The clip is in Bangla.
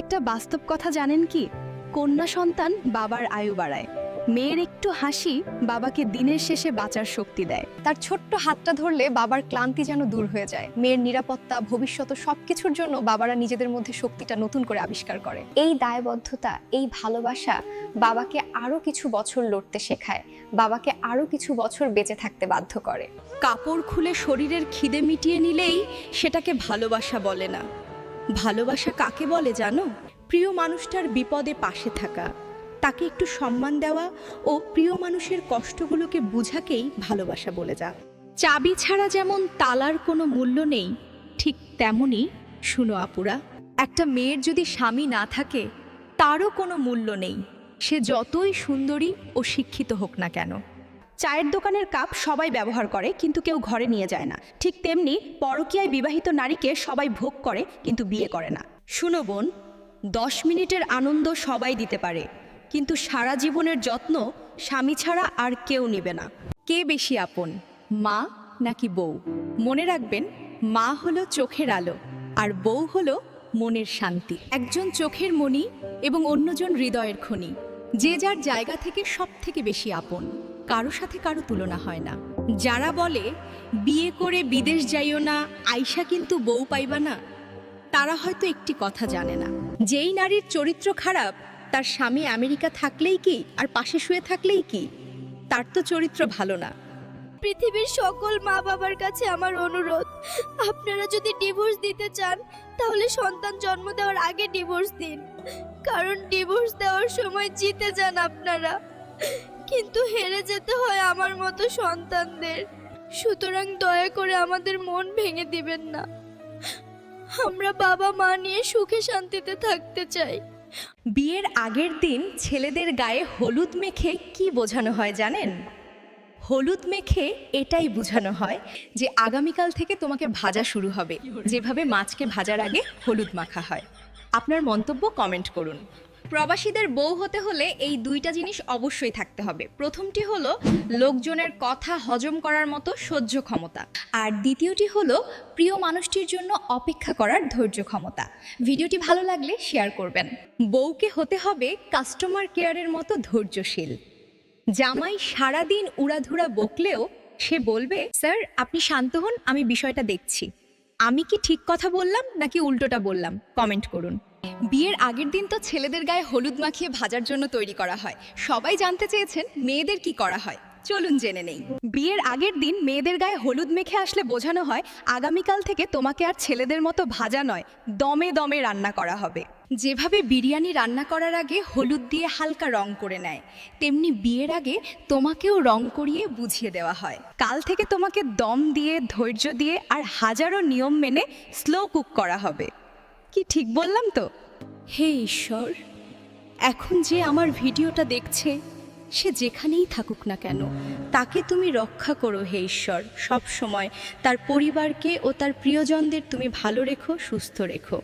একটা বাস্তব কথা জানেন কি? কন্যা সন্তান বাবার আয়ু বাড়ায়। মেয়ের একটু হাসি বাবাকে দিনের শেষে বাঁচার শক্তি দেয়। তার ছোট্ট হাতটা ধরলে বাবার ক্লান্তি যেন দূর হয়ে যায়। মেয়ের নিরাপত্তা, ভবিষ্যৎ সবকিছুর জন্য বাবারা নিজেদের মধ্যে শক্তিটা নতুন করে আবিষ্কার করে। এই দায়বদ্ধতা, এই ভালোবাসা বাবাকে আরো কিছু বছর লড়তে শেখায়, বাবাকে আরো কিছু বছর বেঁচে থাকতে বাধ্য করে। কাপড় খুলে শরীরের খিদে মিটিয়ে নিলেই সেটাকে ভালোবাসা বলে না। ভালোবাসা কাকে বলে জানো? প্রিয় মানুষটার বিপদে পাশে থাকা, তাকে একটু সম্মান দেওয়া ও প্রিয় মানুষের কষ্টগুলোকে বোঝাকেই ভালোবাসা বলে যা। চাবি ছাড়া যেমন তালার কোনো মূল্য নেই, ঠিক তেমনই শুনো আপুরা, একটা মেয়ের যদি স্বামী না থাকে তারও কোনো মূল্য নেই, সে যতই সুন্দরী ও শিক্ষিত হোক না কেন। চায়ের দোকানের কাপ সবাই ব্যবহার করে কিন্তু কেউ ঘরে নিয়ে যায় না, ঠিক তেমনি পরকীয়ায় বিবাহিত নারীকে সবাই ভোগ করে কিন্তু বিয়ে করে না। শুনো বোন, 10 মিনিটের আনন্দ সবাই দিতে পারে, কিন্তু সারা জীবনের যত্ন স্বামী ছাড়া আর কেউ নেবে না। কে বেশি আপন, মা নাকি বউ? মনে রাখবেন, মা হলো চোখের আলো আর বউ হলো মনের শান্তি। একজন চোখের মণি এবং অন্যজন হৃদয়ের খনি। যে যার জায়গা থেকে সব থেকে বেশি আপন, কারো সাথে কারো তুলনা হয় না। যারা বলে বিয়ে করে বিদেশ যাইও না, আয়শা কিন্তু বউ পাইবা না, তারা হয়তো একটি কথা জানে না, যেই নারীর চরিত্র খারাপ তার স্বামী আমেরিকা থাকলেই কি আর পাশে শুয়ে থাকলেই কি, তার তো চরিত্র ভালো না। পৃথিবীর সকল মা বাবার কাছে আমার অনুরোধ, আপনারা যদি ডিভোর্স দিতে চান তাহলে সন্তান জন্ম দেওয়ার আগে ডিভোর্স দিন, কারণ ডিভোর্স দেওয়ার সময় জিতে যান আপনারা, কিন্তু হেরে যেতে হয় আমার মতো সন্তানদের। সুতরাং দয়া করে আমাদের মন ভেঙে দিবেন না। আমরা বাবা মা নিয়ে সুখে শান্তিতে থাকতে চাই। বিয়ের আগের দিন ছেলেদের গায়ে হলুদ মেখে কি বোঝানো হয় জানেন? হলুদ মেখে এটাই বোঝানো হয় যে আগামীকাল থেকে তোমাকে ভাজা শুরু হবে, যেভাবে মাছকে ভাজার আগে হলুদ মাখা হয়। আপনার মন্তব্য কমেন্ট করুন। প্রবাসীদের বউ হতে হলে এই দুইটা জিনিস অবশ্যই থাকতে হবে। প্রথমটি হলো লোকজনের কথা হজম করার মতো সহ্য ক্ষমতা, আর দ্বিতীয়টি হলো প্রিয় মানুষটির জন্য অপেক্ষা করার ধৈর্য ক্ষমতা। ভিডিওটি ভালো লাগলে শেয়ার করবেন। বউকে হতে হবে কাস্টমার কেয়ারের মতো ধৈর্যশীল। জামাই সারাদিন উড়াধুরা বকলেও সে বলবে, স্যার আপনি শান্ত হন, আমি বিষয়টা দেখছি। আমি কি ঠিক কথা বললাম নাকি উল্টোটা বললাম? কমেন্ট করুন। বিয়ের আগের দিন তো ছেলেদের গায়ে হলুদ মাখিয়ে ভাজার জন্য তৈরি করা হয়। সবাই জানতে চেয়েছেন মেয়েদের কি করা হয়, চলুন জেনে নেই। বিয়ের আগের দিন মেয়েদের গায়ে হলুদ মেখে আসলে বোঝানো হয় আগামীকাল থেকে তোমাকে আর ছেলেদের মতো ভাজা নয়, দমে দমে রান্না করা হবে। যেভাবে বিরিয়ানি রান্না করার আগে হলুদ দিয়ে হালকা রং করে নেয়, তেমনি বিয়ের আগে তোমাকেও রং করিয়ে বুঝিয়ে দেওয়া হয়। কাল থেকে তোমাকে দম দিয়ে, ধৈর্য দিয়ে আর হাজারো নিয়ম মেনে স্লো কুক করা হবে। কি ঠিক বললাম তো? হে ঈশ্বর, এখন যে আমার ভিডিওটা দেখছে সে যেখানেই থাকুক না কেন, তাকে তুমি রক্ষা করো হে ঈশ্বর। সব সময় তার পরিবারকে ও তার প্রিয়জনদের তুমি ভালো রেখো, সুস্থ রেখো।